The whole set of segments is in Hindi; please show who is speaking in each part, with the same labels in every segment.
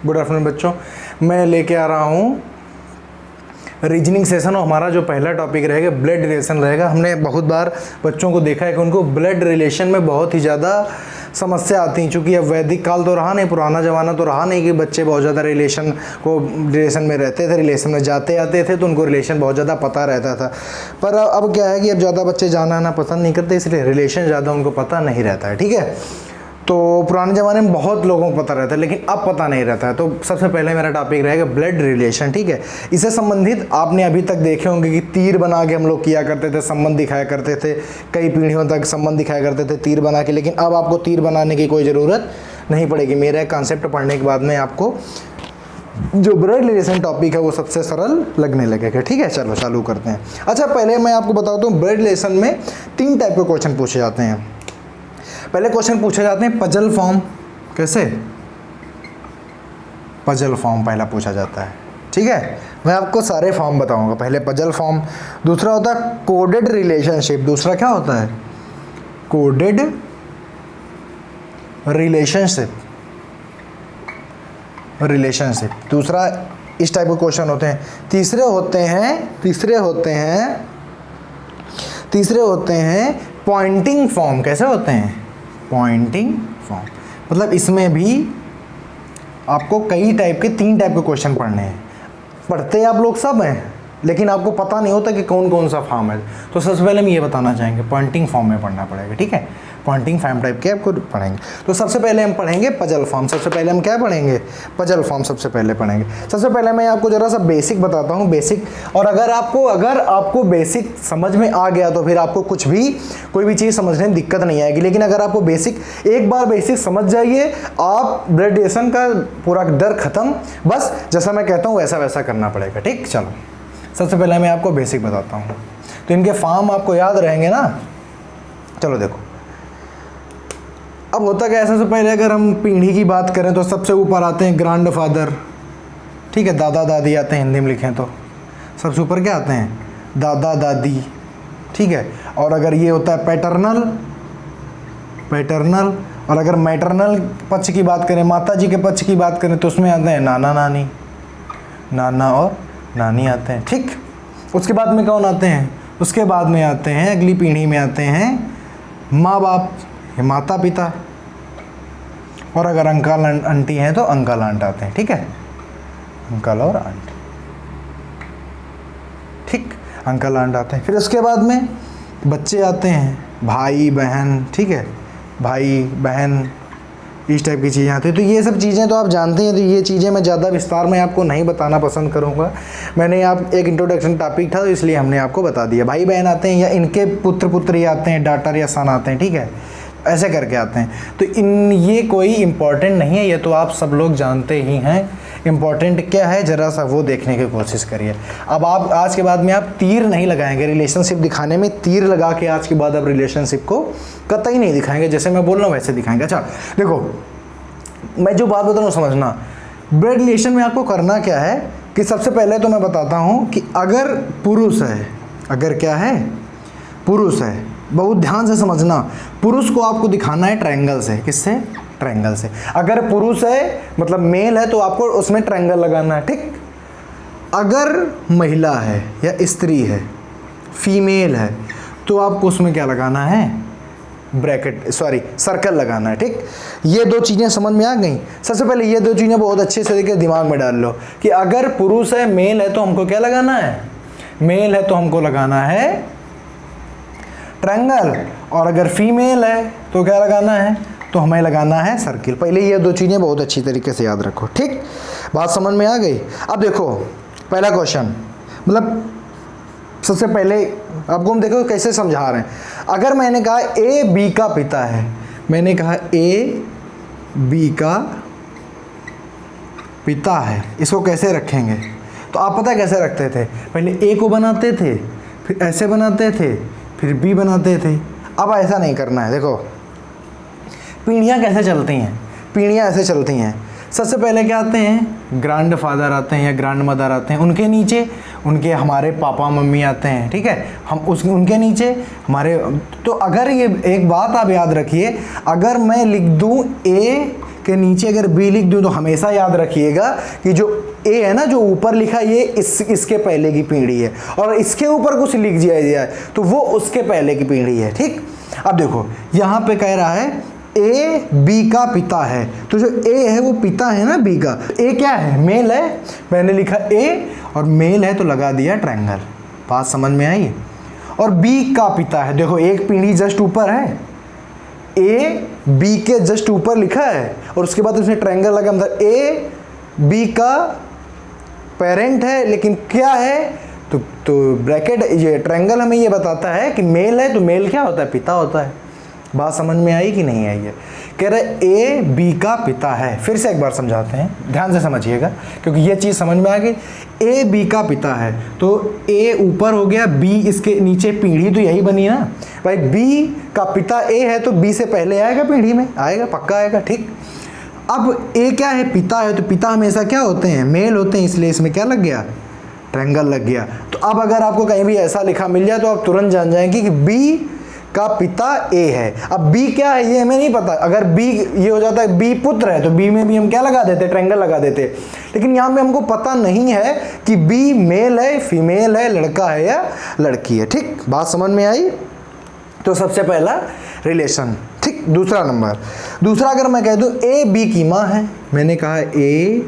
Speaker 1: गुड आफ्टरनून बच्चों, मैं लेके आ रहा हूँ रीजनिंग सेशन और हमारा जो पहला टॉपिक रहेगा ब्लड रिलेशन रहेगा। हमने बहुत बार बच्चों को देखा है कि उनको ब्लड रिलेशन में बहुत ही ज़्यादा समस्या आती हैं, चूँकि अब वैदिक काल तो रहा नहीं, पुराना ज़माना तो रहा नहीं कि बच्चे बहुत ज़्यादा रिलेशन में रहते थे, रिलेशन में जाते आते थे तो उनको रिलेशन बहुत ज़्यादा पता रहता था। पर अब क्या है कि अब ज़्यादा बच्चे जाना आना पसंद नहीं करते, इसलिए रिलेशन ज़्यादा उनको पता नहीं रहता है। ठीक है, तो पुराने ज़माने में बहुत लोगों को पता रहता है लेकिन अब पता नहीं रहता है। तो सबसे पहले मेरा टॉपिक रहेगा ब्लड रिलेशन। ठीक है, इससे संबंधित आपने अभी तक देखे होंगे कि तीर बना के हम लोग किया करते थे, संबंध दिखाया करते थे, कई पीढ़ियों तक संबंध दिखाया करते थे तीर बना के। लेकिन अब आपको तीर बनाने की कोई ज़रूरत नहीं पड़ेगी। मेरा कॉन्सेप्ट पढ़ने के बाद में आपको जो ब्लड रिलेशन टॉपिक है वो सबसे सरल लगने लगेगा। ठीक है, चलो चालू करते हैं। अच्छा, पहले मैं आपको बताता हूँ ब्लड रिलेशन में 3 टाइप के क्वेश्चन पूछे जाते हैं। पहले क्वेश्चन पूछे जाते हैं पजल फॉर्म। कैसे? पजल फॉर्म पहला पूछा जाता है। ठीक है, मैं आपको सारे फॉर्म बताऊंगा। पहले पजल फॉर्म, दूसरा होता है कोडेड रिलेशनशिप। दूसरा क्या होता है? Coded relationship. दूसरा इस टाइप के क्वेश्चन होते हैं। तीसरे होते हैं पॉइंटिंग फॉर्म। कैसे होते हैं? Pointing form. मतलब इसमें भी आपको कई टाइप के 3 टाइप के क्वेश्चन पढ़ने हैं। पढ़ते आप लोग सब हैं लेकिन आपको पता नहीं होता कि कौन कौन सा फॉर्म है। तो सबसे पहले हम ये बताना चाहेंगे पॉइंटिंग फॉर्म में पढ़ना पड़ेगा। ठीक है, पॉइंटिंग फॉर्म टाइप के आपको पढ़ेंगे। तो सबसे पहले हम पढ़ेंगे पजल फॉर्म। सबसे पहले हम क्या पढ़ेंगे? पजल फॉर्म सबसे पहले पढ़ेंगे। सबसे पहले मैं आपको ज़रा सा बेसिक बताता हूँ, बेसिक। और अगर आपको बेसिक समझ में आ गया तो फिर आपको कोई भी चीज़ समझने में दिक्कत नहीं आएगी। लेकिन अगर आपको एक बार बेसिक समझ जाइए, आप ब्लड रिलेशन का पूरा डर खत्म। बस जैसा मैं कहता हूँ वैसा वैसा करना पड़ेगा। ठीक, चलो सबसे पहले मैं आपको बेसिक बताता हूँ। तो इनके फॉर्म आपको याद रहेंगे ना? चलो देखो, अब होता क्या है, सबसे पहले अगर हम पीढ़ी की बात करें तो सबसे ऊपर आते हैं ग्रैंड फादर। ठीक है, दादा दादी आते हैं, हिंदी में लिखें तो सबसे ऊपर क्या आते हैं? दादा दादी। ठीक है, और अगर ये होता है पैटर्नल, और अगर मैटरनल पक्ष की बात करें, माता जी के पक्ष की बात करें तो उसमें आते हैं नाना नानी, नाना और नानी आते हैं। ठीक, उसके बाद में कौन आते हैं? उसके बाद में आते हैं, अगली पीढ़ी में आते हैं माँ बाप, माता पिता, और अगर अंकल आंटी हैं तो अंकल आंट आते हैं। ठीक है, अंकल और आंट। ठीक, अंकल आंट आते हैं। फिर उसके बाद में बच्चे आते हैं, भाई बहन। ठीक है, भाई बहन, इस टाइप की चीज़ें आती हैं। तो ये सब चीज़ें तो आप जानते हैं, तो ये चीज़ें मैं ज़्यादा विस्तार में आपको नहीं बताना पसंद करूँगा। मैंने आप एक इंट्रोडक्शन टॉपिक था तो इसलिए हमने आपको बता दिया। भाई बहन आते हैं या इनके पुत्र पुत्री आते हैं, डॉटर या सन आते हैं। ठीक है, ऐसे करके आते हैं। तो ये कोई इम्पोर्टेंट नहीं है, ये तो आप सब लोग जानते ही हैं। इम्पोर्टेंट क्या है ज़रा सा वो देखने की कोशिश करिए। अब आप आज के बाद में आप तीर नहीं लगाएंगे रिलेशनशिप दिखाने में। तीर लगा के आज के बाद अब रिलेशनशिप को कतई नहीं दिखाएंगे, जैसे मैं बोल रहा हूँ वैसे दिखाएंगे। अच्छा देखो, मैं जो बात बता रहा हूँ समझना। ब्लड रिलेशन में आपको करना क्या है कि सबसे पहले तो मैं बताता हूँ कि अगर पुरुष है, अगर क्या है? पुरुष है, बहुत ध्यान से समझना। पुरुष को आपको दिखाना है ट्रायंगल से। किससे? ट्रायंगल से। अगर पुरुष है मतलब मेल है तो आपको उसमें ट्रायंगल लगाना है। ठीक, अगर महिला है या स्त्री है, फीमेल है, तो आपको उसमें क्या लगाना है? सर्कल लगाना है। ठीक, ये 2 चीज़ें समझ में आ गई। सबसे पहले ये 2 चीज़ें बहुत अच्छे से देखिए दिमाग में डाल लो कि अगर पुरुष है, मेल है, तो हमको क्या लगाना है? मेल है तो हमको लगाना है ट्रायंगल, और अगर फीमेल है तो क्या लगाना है? तो हमें लगाना है सर्किल। पहले ये 2 चीज़ें बहुत अच्छी तरीके से याद रखो। ठीक, बात समझ में आ गई? अब देखो पहला क्वेश्चन, मतलब सबसे पहले आपको हम देखो कैसे समझा रहे हैं। अगर मैंने कहा ए बी का पिता है, मैंने कहा ए बी का पिता है, इसको कैसे रखेंगे? तो आप पता कैसे रखते थे? पहले ए को बनाते थे, फिर ऐसे बनाते थे, फिर बी बनाते थे। अब ऐसा नहीं करना है। देखो पीढ़ियाँ कैसे चलती हैं? पीढ़ियाँ ऐसे चलती हैं। सबसे पहले क्या आते हैं? ग्रैंड फादर आते हैं या ग्रैंड मदर आते हैं, उनके नीचे उनके हमारे पापा मम्मी आते हैं। ठीक है, हम उनके नीचे हमारे। तो अगर ये एक बात आप याद रखिए, अगर मैं लिख दूँ ए के नीचे अगर बी लिख दूं तो हमेशा याद रखिएगा कि जो ए है ना, जो ऊपर लिखा ये इसके पहले की पीढ़ी है, और इसके ऊपर कुछ लिख दिया जाए तो वो उसके पहले की पीढ़ी है। ठीक, अब देखो यहाँ पे कह रहा है ए बी का पिता है, तो जो ए है वो पिता है ना बी का। ए क्या है, मेल है, मैंने लिखा ए और मेल है तो लगा दिया ट्रायंगल। बात समझ में आई। और बी का पिता है, देखो एक पीढ़ी जस्ट ऊपर है, ए बी के जस्ट ऊपर लिखा है और उसके बाद उसने ट्रायंगल लगा, मतलब ए बी का पेरेंट है, लेकिन क्या है तो ब्रैकेट, ये ट्रायंगल हमें ये बताता है कि मेल है, तो मेल क्या होता है, पिता होता है। बात समझ में आई कि नहीं आई है। कह रहे ए बी का पिता है। फिर से एक बार समझाते हैं, ध्यान से समझिएगा क्योंकि ये चीज़ समझ में आ गई। ए बी का पिता है तो ए ऊपर हो गया, बी इसके नीचे, पीढ़ी तो यही बनी ना भाई। बी का पिता ए है तो बी से पहले आएगा, पीढ़ी में आएगा, पक्का आएगा। ठीक, अब ए क्या है, पिता है, तो पिता हमेशा क्या होते हैं, मेल होते हैं, इसलिए इसमें क्या लग गया, ट्रायंगल लग गया। तो अब अगर आपको कहीं भी ऐसा लिखा मिल जाए तो आप तुरंत जान जाएंगे कि बी का पिता ए है। अब बी क्या है ये हमें नहीं पता, अगर बी ये हो जाता है बी पुत्र है तो बी में भी हम क्या लगा देते, ट्रायंगल लगा देते। लेकिन यहाँ पे हमको पता नहीं है कि बी मेल है, फीमेल है, लड़का है या लड़की है। ठीक, बात समझ में आई। तो सबसे पहला रिलेशन। ठीक, दूसरा नंबर, दूसरा अगर मैं कह दूँ ए बी की माँ है, मैंने कहा ए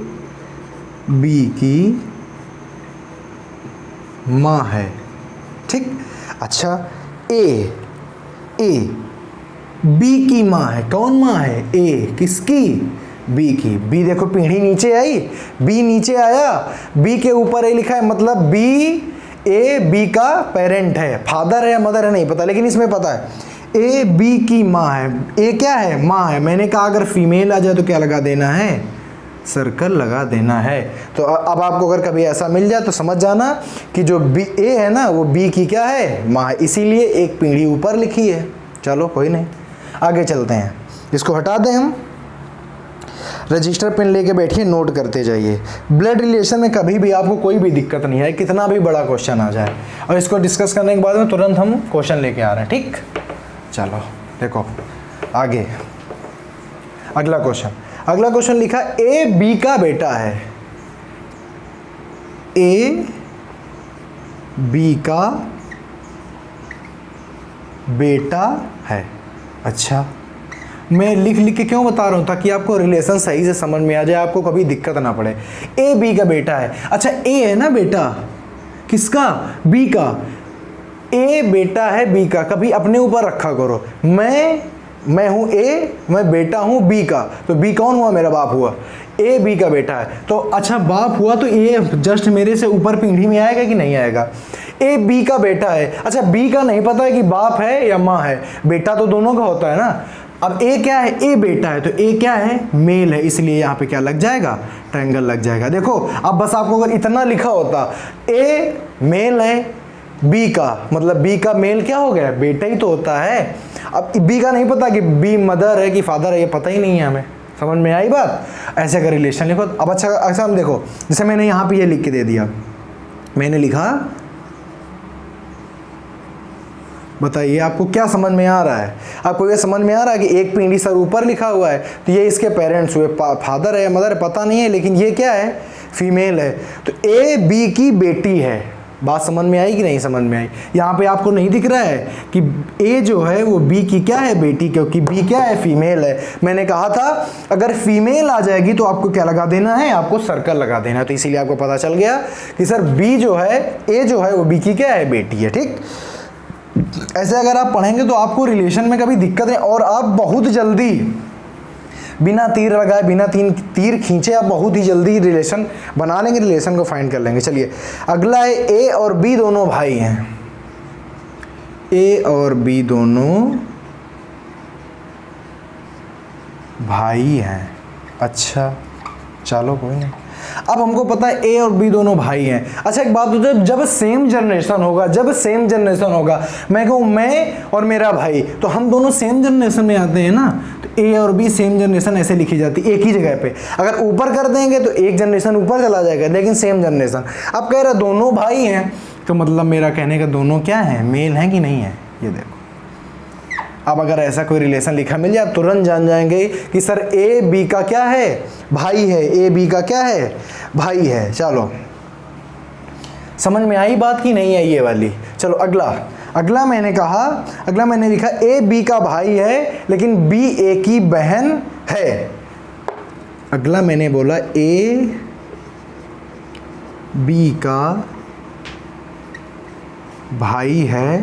Speaker 1: बी की माँ है। ठीक, अच्छा ए बी की माँ है, कौन माँ है, ए किसकी, बी की। बी देखो पीढ़ी नीचे आई, बी नीचे आया, बी के ऊपर ए लिखा है, मतलब बी ए बी का पेरेंट है, फादर है या मदर है नहीं पता, लेकिन इसमें पता है ए बी की माँ है। ए क्या है, माँ है। मैंने कहा अगर फीमेल आ जाए तो क्या लगा देना है, सर्कल लगा देना है। तो अब आपको अगर कभी ऐसा मिल जाए तो समझ जाना कि जो बी ए है ना वो बी की क्या है, माँ है, इसीलिए एक पीढ़ी ऊपर लिखी है। चलो कोई नहीं, आगे चलते हैं, इसको हटा दें हम। रजिस्टर पेन लेके बैठिए, नोट करते जाइए। ब्लड रिलेशन में कभी भी आपको कोई भी दिक्कत नहीं है, कितना भी बड़ा क्वेश्चन आ जाए, और इसको डिस्कस करने के बाद में तुरंत हम क्वेश्चन लेके आ रहे हैं। ठीक, चलो देखो आगे अगला क्वेश्चन। अगला क्वेश्चन लिखा ए बी का बेटा है, ए बी का बेटा है। अच्छा, मैं लिख लिख के क्यों बता रहा हूँ, ताकि आपको रिलेशन सही से समझ में आ जाए, आपको कभी दिक्कत ना पड़े। ए बी का बेटा है। अच्छा, ए है ना बेटा किसका, बी का। ए बेटा है बी का, कभी अपने ऊपर रखा करो। मैं हूँ ए, मैं बेटा हूँ बी का, तो बी कौन हुआ, मेरा बाप हुआ। ए बी का बेटा है तो अच्छा बाप हुआ, तो ए जस्ट मेरे से ऊपर पीढ़ी में आएगा कि नहीं आएगा। ए बी का बेटा है। अच्छा, बी का नहीं पता है कि बाप है या माँ है, बेटा तो दोनों का होता है ना। अब ए क्या है, ए बेटा है, तो ए क्या है, मेल है, इसलिए यहाँ पे क्या लग जाएगा, ट्रायंगल लग जाएगा। देखो अब बस आपको अगर इतना लिखा होता, ए मेल है बी का, मतलब बी का मेल क्या हो गया, बेटा ही तो होता है। अब बी का नहीं पता कि बी मदर है कि फादर है, ये पता ही नहीं है हमें। समझ में आई बात। ऐसे का रिलेशन लिखो। अब अच्छा हम देखो, जैसे मैंने यहाँ पे ये लिख के दे दिया, मैंने लिखा, बताइए आपको क्या समझ में आ रहा है। आपको ये समझ में आ रहा है कि एक पीढ़ी सर ऊपर लिखा हुआ है तो ये इसके पेरेंट्स हुए, फादर है मदर है पता नहीं है, लेकिन ये क्या है, फीमेल है। तो ए बी की बेटी है। बात समझ में आई कि नहीं समझ में आई। यहाँ पे आपको नहीं दिख रहा है कि ए जो है वो बी की क्या है, बेटी, क्योंकि बी क्या है, फीमेल है। मैंने कहा था अगर फीमेल आ जाएगी तो आपको क्या लगा देना है, आपको सर्कल लगा देना है। तो इसीलिए आपको पता चल गया कि सर बी जो है, ए जो है वो बी की क्या है, बेटी है। ठीक, ऐसे अगर आप पढ़ेंगे तो आपको रिलेशन में कभी दिक्कत है, और आप बहुत जल्दी बिना तीर लगाए, बिना तीर खींचे आप बहुत ही जल्दी रिलेशन बना लेंगे, रिलेशन को फाइंड कर लेंगे। चलिए अगला है, ए और बी दोनों भाई हैं। ए और बी दोनों भाई हैं। अच्छा चलो कोई नहीं। अब हमको पता है ए और बी दोनों भाई हैं। अच्छा एक बात होती है, जब सेम जनरेशन होगा, मैं कहूँ मैं और मेरा भाई, तो हम दोनों सेम जनरेशन में आते हैं ना, तो ए और बी सेम जनरेशन ऐसे लिखी जाती है एक ही जगह पे। अगर ऊपर कर देंगे तो एक जनरेशन ऊपर चला जाएगा, लेकिन सेम जनरेशन। अब कह रहा दोनों भाई हैं, तो मतलब मेरा कहने का दोनों क्या है, मेल हैं कि नहीं है। ये देखो अब अगर ऐसा कोई रिलेशन लिखा मिल जाए आप तुरंत जान जाएंगे कि सर ए बी का क्या है, भाई है। ए बी का क्या है, भाई है। चलो समझ में आई बात की नहीं आई ये वाली। चलो अगला मैंने कहा, अगला मैंने लिखा ए बी का भाई है लेकिन बी ए की बहन है। अगला मैंने बोला ए बी का भाई है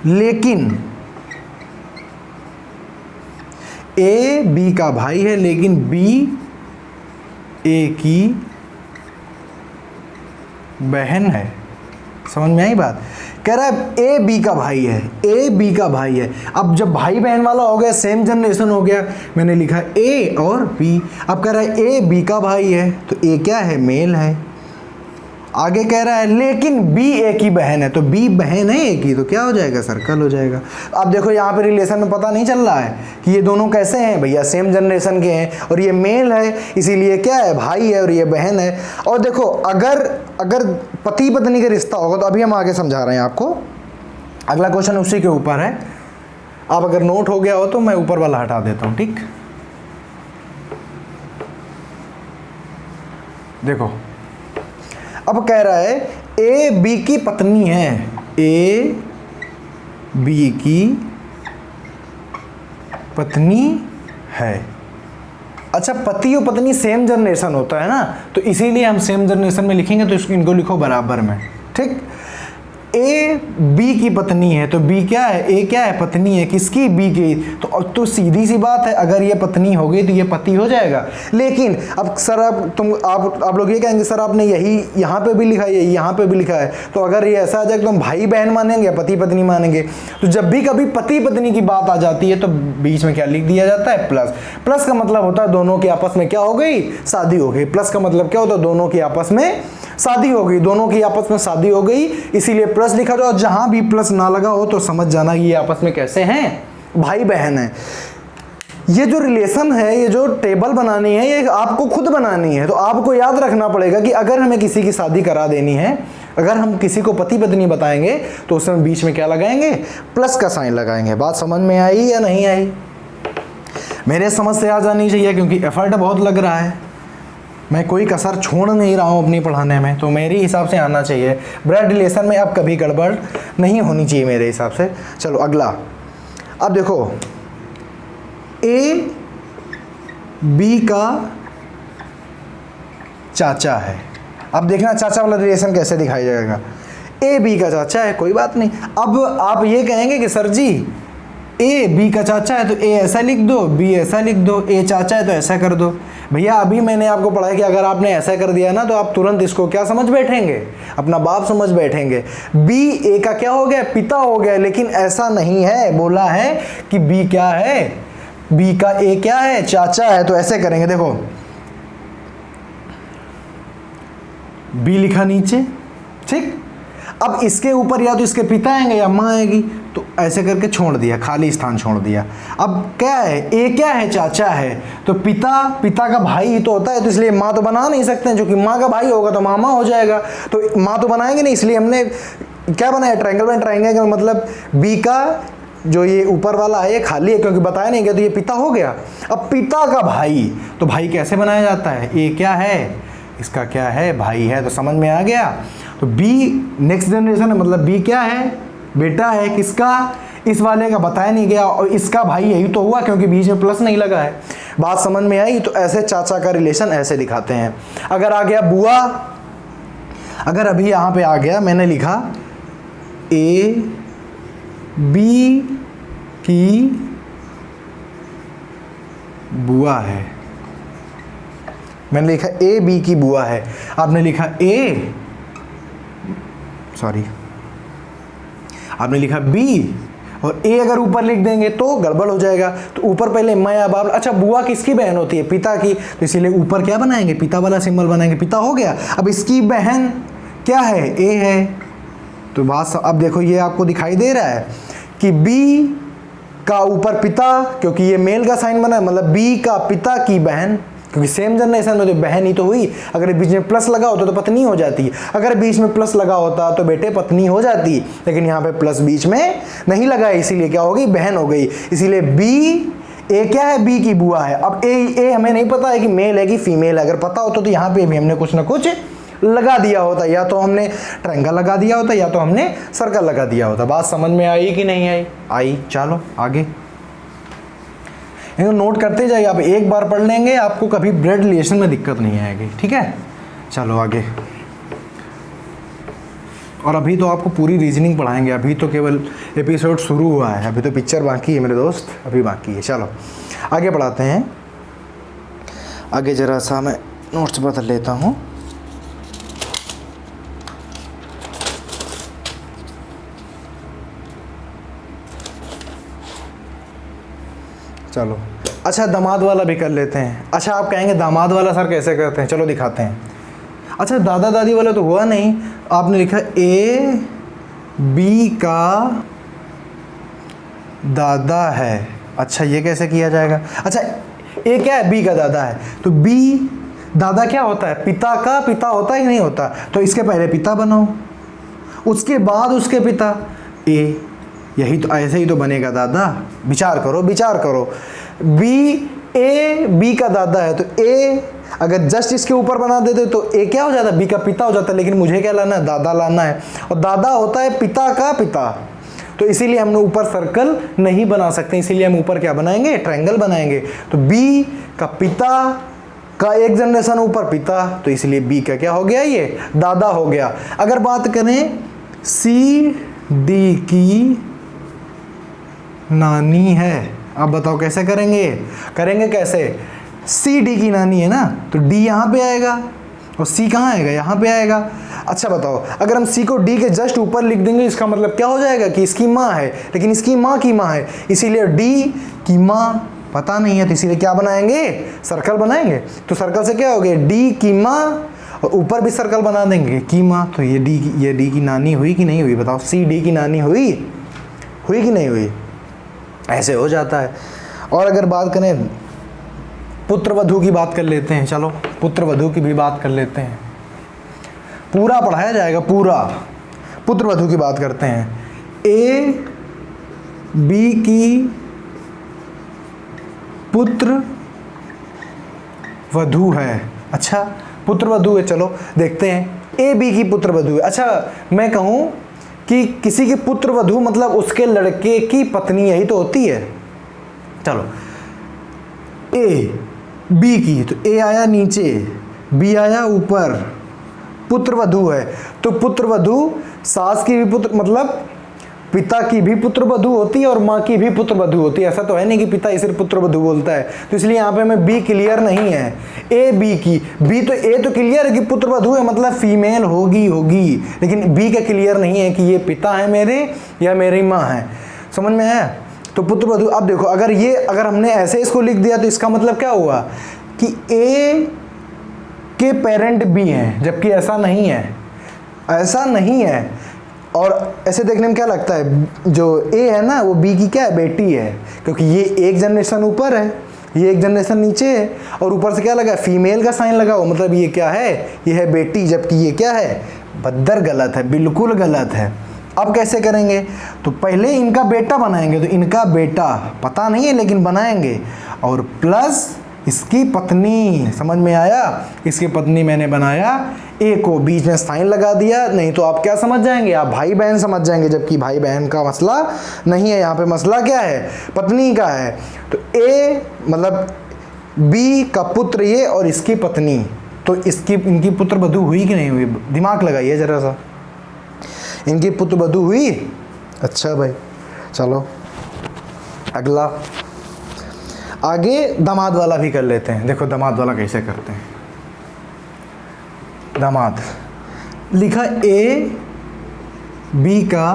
Speaker 1: लेकिन ए बी का भाई है लेकिन बी ए की बहन है। समझ में आई बात? कह रहा है ए बी का भाई है, ए बी का भाई है। अब जब भाई बहन वाला हो गया, सेम जनरेशन हो गया, मैंने लिखा ए और बी। अब कह रहा है ए बी का भाई है तो ए क्या है, मेल है। आगे कह रहा है लेकिन बी ए की बहन है, तो बी बहन है ए की, तो क्या हो जाएगा, सर्कल हो जाएगा। अब देखो यहाँ पे रिलेशन में पता नहीं चल रहा है कि ये दोनों कैसे हैं भैया, सेम जनरेशन के हैं और ये मेल है इसीलिए क्या है, भाई है और ये बहन है। और देखो अगर पति पत्नी का रिश्ता होगा तो अभी हम आगे समझा रहे हैं आपको। अगला क्वेश्चन उसी के ऊपर है, आप अगर नोट हो गया हो तो मैं ऊपर वाला हटा देता हूँ, ठीक। देखो अब कह रहा है ए बी की पत्नी है, ए बी की पत्नी है। अच्छा, पति और पत्नी सेम जनरेशन होता है ना, तो इसीलिए हम सेम जनरेशन में लिखेंगे, तो इनको लिखो बराबर में, ठीक। ए बी की पत्नी है तो बी क्या है, ए क्या है, पत्नी है किसकी, बी की। तो सीधी सी बात है, अगर ये पत्नी हो गई तो ये पति हो जाएगा। लेकिन अब सर आप लोग ये कहेंगे सर आपने यही यहाँ पे भी लिखा है, यही यहाँ पे भी लिखा है, तो अगर ये ऐसा आ जाए तो हम भाई बहन मानेंगे, पति पत्नी मानेंगे। तो जब भी कभी पति पत्नी की बात आ जाती है तो बीच में क्या लिख दिया जाता है, प्लस। प्लस का मतलब होता है दोनों की आपस में क्या हो गई, शादी हो गई। प्लस का मतलब क्या होता है, दोनों की आपस में शादी हो गई, दोनों की आपस में शादी हो गई, इसीलिए प्लस लिखा जाए। जहां भी प्लस ना लगा हो तो समझ जाना कि ये आपस में कैसे हैं, भाई बहन है। ये जो रिलेशन है, ये जो टेबल बनानी है, ये आपको खुद बनानी है। तो आपको याद रखना पड़ेगा कि अगर हमें किसी की शादी करा देनी है, अगर हम किसी को पति पत्नी बताएंगे तो उसमें बीच में क्या लगाएंगे, प्लस का साइन लगाएंगे। बात समझ में आई या नहीं आई? मेरे समझ से आ जानी चाहिए क्योंकि एफर्ट बहुत लग रहा है, मैं कोई कसर छोड़ नहीं रहा हूँ अपनी पढ़ाने में, तो मेरे हिसाब से आना चाहिए। ब्लड रिलेशन में अब कभी गड़बड़ नहीं होनी चाहिए मेरे हिसाब से। चलो अगला, अब देखो ए बी का चाचा है। अब देखना चाचा वाला रिलेशन कैसे दिखाई जाएगा। ए बी का चाचा है, कोई बात नहीं। अब आप ये कहेंगे कि सर जी ए बी का चाचा है तो ए ऐसा लिख दो, बी ऐसा लिख दो, ए चाचा है तो ऐसा कर दो। भैया अभी मैंने आपको पढ़ाया कि अगर आपने ऐसा कर दिया ना तो आप तुरंत इसको क्या समझ बैठेंगे, अपना बाप समझ बैठेंगे। बी ए का क्या हो गया, पिता हो गया, लेकिन ऐसा नहीं है, बोला है कि बी क्या है, बी का ए क्या है, चाचा है। तो ऐसे करेंगे, देखो बी लिखा नीचे, ठीक। अब इसके ऊपर या तो इसके पिता आएंगे या माँ आएगी, तो ऐसे करके छोड़ दिया, खाली स्थान छोड़ दिया। अब क्या है, ए क्या है, चाचा है, तो पिता का भाई ही तो होता है, तो इसलिए माँ तो बना नहीं सकते हैं, जो कि माँ का भाई होगा तो मामा हो जाएगा, तो माँ तो बनाएंगे नहीं, इसलिए हमने क्या बनाया, ट्रायंगल में ट्रायंगल का मतलब बी का जो ये ऊपर वाला है ये खाली है क्योंकि बताया नहीं गया, तो ये पिता हो गया। अब पिता का भाई, तो भाई कैसे बनाया जाता है, ए क्या है, इसका क्या है, भाई है, तो समझ में आ गया। तो बी नेक्स्ट जनरेशन है, मतलब बी क्या है, बेटा है किसका, इस वाले का बताया नहीं गया, और इसका भाई यही तो हुआ क्योंकि बीच में प्लस नहीं लगा है। बात समझ में आई? तो ऐसे चाचा का रिलेशन ऐसे दिखाते हैं। अगर आ गया बुआ, अगर अभी यहाँ पे आ गया, मैंने लिखा ए बी की बुआ है, मैंने लिखा ए बी की बुआ है, आपने लिखा आपने लिखा बी, और ए अगर ऊपर लिख देंगे तो गड़बड़ हो जाएगा। तो ऊपर पहले मैं या बाप, अच्छा बुआ किसकी बहन होती है, पिता की, तो इसीलिए ऊपर क्या बनाएंगे, पिता वाला सिंबल बनाएंगे, पिता हो गया। अब इसकी बहन क्या है, ए है, तो बात अब देखो ये आपको दिखाई दे रहा है कि बी का ऊपर पिता, क्योंकि ये मेल का साइन बना है, मतलब बी का पिता की बहन, क्योंकि सेम जनरेशन में तो बहन ही तो हुई। अगर बीच में प्लस लगा होता तो पत्नी हो जाती, अगर बीच में प्लस लगा होता तो बेटे पत्नी हो जाती, लेकिन यहाँ पे प्लस बीच में नहीं लगा है, इसीलिए क्या हो गई, बहन हो गई। इसीलिए बी, ए क्या है, बी की बुआ है। अब ए हमें नहीं पता है कि मेल है कि फीमेल है, अगर पता होता तो यहाँ पे भी हमने कुछ ना कुछ लगा दिया होता, या तो हमने ट्रायंगल लगा दिया होता या तो हमने सर्कल लगा दिया होता। बात समझ में आई कि नहीं आई? आई। चलो आगे इनको नोट करते जाइए, आप एक बार पढ़ लेंगे, आपको कभी ब्लड रिलेशन में दिक्कत नहीं आएगी, ठीक है। चलो आगे। और अभी तो आपको पूरी रीजनिंग पढ़ाएंगे, अभी तो केवल एपिसोड शुरू हुआ है, अभी तो पिक्चर बाकी है मेरे दोस्त, अभी बाकी है। चलो आगे पढ़ाते हैं। आगे जरा सा मैं नोट्स बदल लेता हूँ। चलो अच्छा, दामाद वाला भी कर लेते हैं। अच्छा आप कहेंगे दामाद वाला सर कैसे करते हैं, चलो दिखाते हैं। अच्छा दादा दादी वाला तो हुआ नहीं, आपने लिखा ए बी का दादा है। अच्छा ये कैसे किया जाएगा? अच्छा ए क्या है, बी का दादा है, तो बी दादा क्या होता है, पिता का पिता होता ही नहीं होता, तो इसके पहले पिता बनाओ, उसके बाद उसके पिता, ए, यही तो, ऐसे ही तो बनेगा दादा। विचार करो विचार करो, बी, ए बी का दादा है, तो ए अगर जस्ट इसके ऊपर बना देते तो ए क्या हो जाता है, बी का पिता हो जाता है, लेकिन मुझे क्या लाना है, दादा लाना है, और दादा होता है पिता का पिता, तो इसीलिए हमने ऊपर सर्कल नहीं बना सकते, इसीलिए हम ऊपर क्या बनाएंगे, ट्रायंगल बनाएंगे। तो बी का पिता का एक जनरेशन ऊपर पिता, तो इसलिए बी का क्या हो गया, ये दादा हो गया। अगर बात करें सी डी की नानी है, अब बताओ कैसे करेंगे, करेंगे कैसे, सी डी की नानी है ना, तो डी यहाँ पे आएगा और सी कहाँ आएगा, यहाँ पे आएगा। अच्छा बताओ, अगर हम सी को डी के जस्ट ऊपर लिख देंगे, इसका मतलब क्या हो जाएगा कि इसकी माँ है, लेकिन इसकी माँ की माँ है, इसीलिए डी की माँ पता नहीं है, तो इसीलिए क्या बनाएंगे, सर्कल बनाएंगे। तो सर्कल से क्या हो गया, डी की माँ, और ऊपर भी सर्कल बना देंगे की माँ, तो ये डी की नानी हुई कि नहीं हुई, बताओ, सी डी की नानी हुई कि नहीं हुई, ऐसे हो जाता है। और अगर बात करें पुत्रवधू की बात कर लेते हैं, चलो पुत्रवधू की भी बात कर लेते हैं, पूरा पढ़ाया जाएगा, पूरा पुत्रवधू की बात करते हैं। ए बी की पुत्र वधू है। अच्छा पुत्र वधू है, चलो देखते हैं, ए बी की पुत्र वधू है। अच्छा मैं कहूँ कि किसी की पुत्र वधू मतलब उसके लड़के की पत्नी, यही तो होती है। चलो ए बी की, तो ए आया नीचे, बी आया ऊपर, पुत्र वधू है, तो पुत्र वधू सास की भी पुत्र, मतलब पिता की भी पुत्र वधू होती है और माँ की भी पुत्र वधू होती है। ऐसा तो है नहीं कि पिता सिर्फ पुत्र वधू बोलता है, तो इसलिए यहाँ पे मैं बी क्लियर नहीं है, ए बी की, बी तो ए तो क्लियर है कि पुत्र वधू है मतलब फीमेल होगी, लेकिन बी का क्लियर नहीं है कि ये पिता है मेरे या मेरी माँ है। समझ में आया? तो पुत्र वधू, अब देखो अगर हमने ऐसे इसको लिख दिया तो इसका मतलब क्या हुआ कि ए के पेरेंट बी हैं, जबकि ऐसा नहीं है, ऐसा नहीं है। और ऐसे देखने में क्या लगता है, जो ए है ना वो बी की क्या है, बेटी है, क्योंकि ये एक जनरेशन ऊपर है, ये एक जनरेशन नीचे है, और ऊपर से क्या लगा, फीमेल का साइन लगा हो, मतलब ये क्या है, ये है बेटी, जबकि ये क्या है, बद्दर गलत है, बिल्कुल गलत है। अब कैसे करेंगे, तो पहले इनका बेटा बनाएंगे, तो इनका बेटा पता नहीं है लेकिन बनाएंगे, और प्लस इसकी पत्नी, समझ में आया, इसकी पत्नी मैंने बनाया, ए को बीच में साइन लगा दिया, नहीं तो आप क्या समझ जाएंगे, आप भाई बहन समझ जाएंगे, जबकि भाई बहन का मसला नहीं है, यहाँ पे मसला क्या है, पत्नी का है। तो ए मतलब बी का पुत्र ये और इसकी पत्नी, तो इनकी पुत्र वधू हुई कि नहीं हुई, दिमाग लगाइए जरा सा, इनकी पुत्र वधू हुई। अच्छा भाई चलो अगला, आगे दामाद वाला भी कर लेते हैं। देखो दामाद वाला कैसे करते हैं, दामाद लिखा ए बी का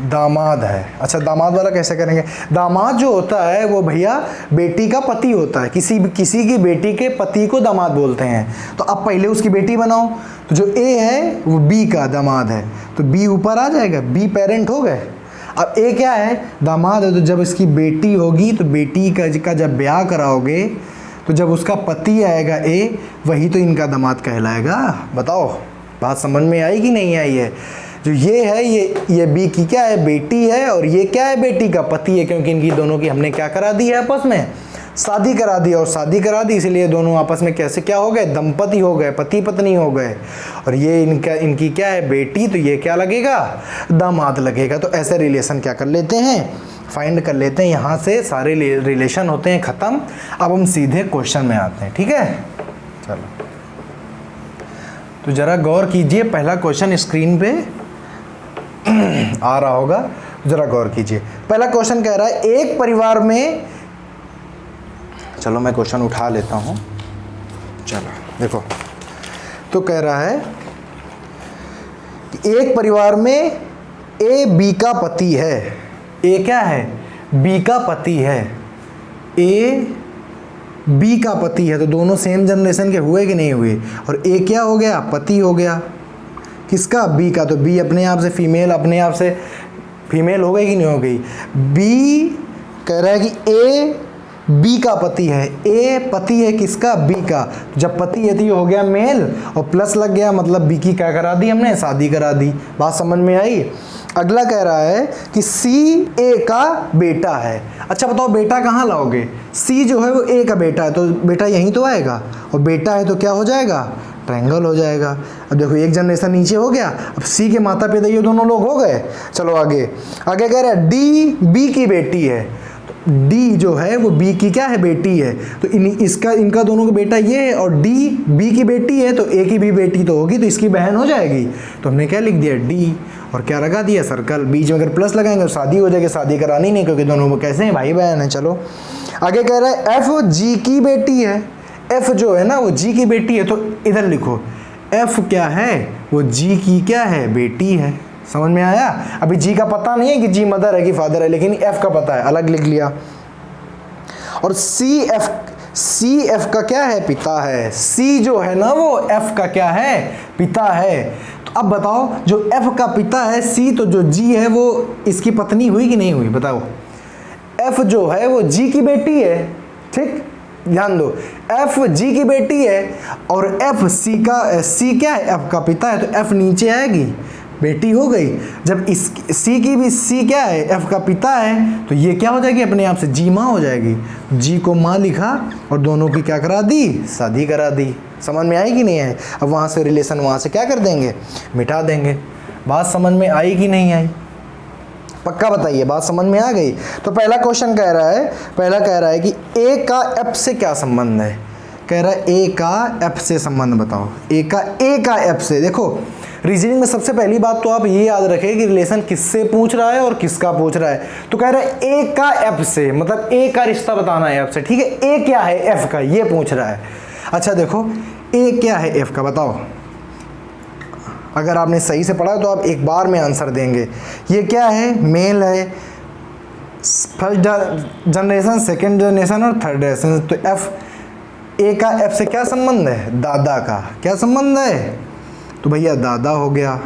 Speaker 1: दामाद है। अच्छा दामाद वाला कैसे करेंगे, दामाद जो होता है वो भैया बेटी का पति होता है, किसी की बेटी के पति को दामाद बोलते हैं। तो अब पहले उसकी बेटी बनाओ, तो जो ए है वो बी का दामाद है, तो बी ऊपर आ जाएगा, बी पेरेंट हो गए। अब ए क्या है, दामाद है, तो जब इसकी बेटी होगी तो बेटी का जब ब्याह कराओगे तो जब उसका पति आएगा ए, वही तो इनका दामाद कहलाएगा। बताओ बात समझ में आई कि नहीं आई है? जो ये है ये बी की क्या है, बेटी है, और ये क्या है, बेटी का पति है, क्योंकि इनकी दोनों की हमने क्या करा दी है, आपस में शादी करा दी, और शादी करा दी इसलिए दोनों आपस में कैसे क्या हो गए, दंपति हो गए, पति पत्नी हो गए। और ये इनकी क्या है, बेटी, तो ये क्या लगेगा, दामाद लगेगा। तो ऐसे रिलेशन क्या कर लेते हैं, फाइंड कर लेते हैं। यहाँ से सारे रिलेशन होते हैं ख़त्म। अब हम सीधे क्वेश्चन में आते हैं, ठीक है। चलो तो ज़रा गौर कीजिए, पहला क्वेश्चन स्क्रीन पे आ रहा होगा, ज़रा गौर कीजिए। पहला क्वेश्चन कह रहा है एक परिवार में, चलो मैं क्वेश्चन उठा लेता हूँ, चलो देखो, तो कह रहा है कि एक परिवार में ए बी का पति है। ए क्या है, बी का पति है, ए बी का पति है, तो दोनों सेम जनरेशन के हुए कि नहीं हुए। और ए क्या हो गया, पति हो गया, किसका, बी का, तो बी अपने आप से फीमेल, अपने आप से फीमेल हो गई कि नहीं हो गई। बी कह रहा है कि ए बी का पति है, ए पति है किसका, बी का, जब पति है तो ये हो गया मेल, और प्लस लग गया, मतलब बी की क्या करा दी हमने, शादी करा दी। बात समझ में आई। अगला कह रहा है कि सी ए का बेटा है। अच्छा बताओ बेटा कहाँ लाओगे, सी जो है वो ए का बेटा है, तो बेटा यहीं तो आएगा, और बेटा है तो क्या हो जाएगा, ट्रायंगल हो जाएगा। अब देखो एक जनरेशन नीचे हो गया, अब सी के माता पिता ये दोनों लोग हो गए। चलो आगे आगे कह रहा है डी बी की बेटी है, तो डी जो है वो बी की क्या है, बेटी है, तो इनका दोनों का बेटा ये है, और डी बी की बेटी है, तो ए की भी बेटी तो होगी, तो इसकी बहन हो जाएगी। तो हमने क्या लिख दिया, डी, और क्या लगा दिया, सर्कल, बीच में अगर प्लस लगाएंगे तो शादी हो जाएगी, शादी करानी नहीं क्योंकि दोनों कैसे हैं, भाई बहन है। चलो आगे कह रहा है एफ जी की बेटी है। एफ जो है ना वो जी की बेटी है, तो इधर लिखो एफ क्या है, वो जी की क्या है, बेटी है। समझ में आया। अभी जी का पता नहीं है कि जी मदर है कि फादर है, लेकिन एफ का पता है, अलग लिख लिया। और सी एफ का क्या है, पिता है। सी जो है ना वो एफ का क्या है, पिता है। तो अब बताओ जो एफ का पिता है सी, तो जो जी है वो इसकी पत्नी हुई कि नहीं हुई, बताओ। एफ जो है वो जी की बेटी है, ठीक, ध्यान दो, एफ जी की बेटी है, और एफ सी क्या है, एफ का पिता है, तो एफ नीचे आएगी, बेटी हो गई। जब इस सी की भी, सी क्या है, एफ का पिता है, तो ये क्या हो जाएगी, अपने आप से जी माँ हो जाएगी। जी को माँ लिखा और दोनों की क्या करा दी, शादी करा दी। समझ में आई कि नहीं आई। अब वहाँ से रिलेशन वहाँ से क्या कर देंगे, मिटा देंगे। बात समझ में आई कि नहीं आई, पक्का बताइए, बात समझ में आ गई। तो पहला क्वेश्चन कह रहा है कि ए का एफ से क्या संबंध है। कह रहा है ए का एफ से संबंध बताओ। ए का एफ से, देखो रीजनिंग में सबसे पहली बात तो आप ये याद रखें कि रिलेशन किससे पूछ रहा है और किसका पूछ रहा है। तो कह रहा है ए का एफ से, मतलब ए का रिश्ता बताना है एफ से, ठीक है। ए क्या है एफ का, ये पूछ रहा है। अच्छा देखो ए क्या है एफ का, बताओ। अगर आपने सही से पढ़ा तो आप एक बार में आंसर देंगे। ये क्या है, मेल है, फर्स्ट जनरेशन, सेकेंड जनरेशन और थर्ड जनरेशन। तो एफ, ए का एफ से क्या संबंध है, दादा का। क्या संबंध है, तो भैया दादा हो गया।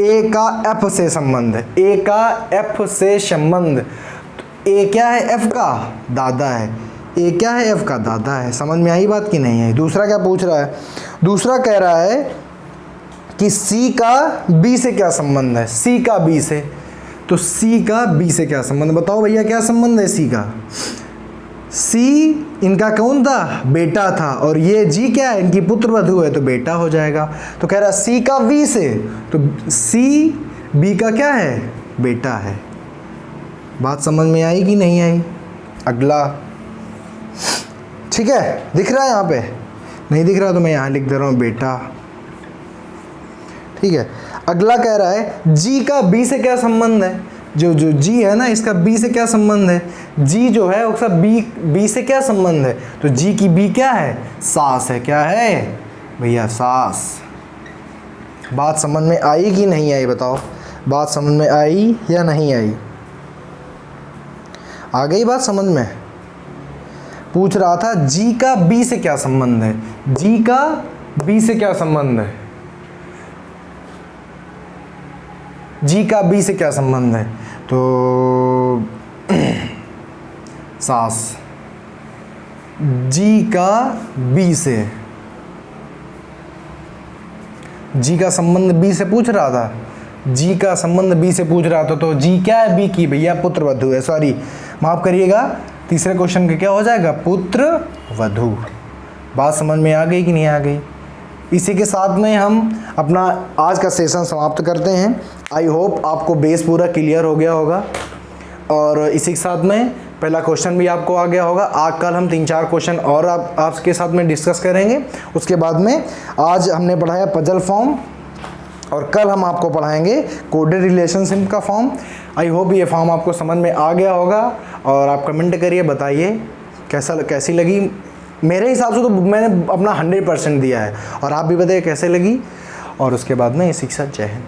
Speaker 1: ए का एफ से संबंध है, ए का एफ से संबंध, तो ए क्या है एफ का, दादा है। ए क्या है एफ का, दादा है। समझ में आई बात कि नहीं है। दूसरा क्या पूछ रहा है, दूसरा कह रहा है कि सी का बी से क्या संबंध है। सी का बी से, तो सी का बी से क्या संबंध, बताओ भैया क्या संबंध है सी का। सी इनका कौन था, बेटा था, और ये जी क्या है, इनकी पुत्र वधू है, तो बेटा हो जाएगा। तो कह रहा सी का बी से, तो सी बी का क्या है, बेटा है। बात समझ में आई कि नहीं आई। अगला, ठीक है, दिख रहा है यहाँ पे, नहीं दिख रहा तो मैं यहाँ लिख दे रहा हूँ बेटा, ठीक है। अगला कह रहा है जी का बी से क्या संबंध है। जो जी है ना, इसका बी से क्या संबंध है। जी जो है उसका बी से क्या संबंध है, तो जी की बी क्या है, सास है। क्या है भैया, सास। बात समझ में आई कि नहीं आई, बताओ। बात समझ में आई या नहीं आई, आ गई बात समझ में। पूछ रहा था जी का बी से क्या संबंध है, जी का बी से क्या संबंध है, जी का बी से क्या संबंध है। तो सास, जी का बी से, जी का संबंध बी से पूछ रहा था, जी का संबंध बी से पूछ रहा था, तो जी क्या है बी की, भैया पुत्र वधू है, सॉरी माफ़ करिएगा, तीसरे क्वेश्चन का क्या हो जाएगा, पुत्र वधू। बात समझ में आ गई कि नहीं आ गई? इसी के साथ में हम अपना आज का सेशन समाप्त करते हैं। आई होप आपको बेस पूरा क्लियर हो गया होगा, और इसी के साथ में पहला क्वेश्चन भी आपको आ गया होगा। आज कल हम 3-4 क्वेश्चन और आपके साथ में डिस्कस करेंगे। उसके बाद में आज हमने पढ़ाया पजल फॉर्म, और कल हम आपको पढ़ाएंगे कोडेड रिलेशनशिप का फॉर्म। आई होप ये फॉर्म आपको समझ में आ गया होगा, और आप कमेंट करिए, बताइए कैसी लगी। मेरे हिसाब से तो मैंने अपना 100% दिया है, और आप भी बताइए कैसे लगी। और उसके बाद में इसी के साथ जय हिंद।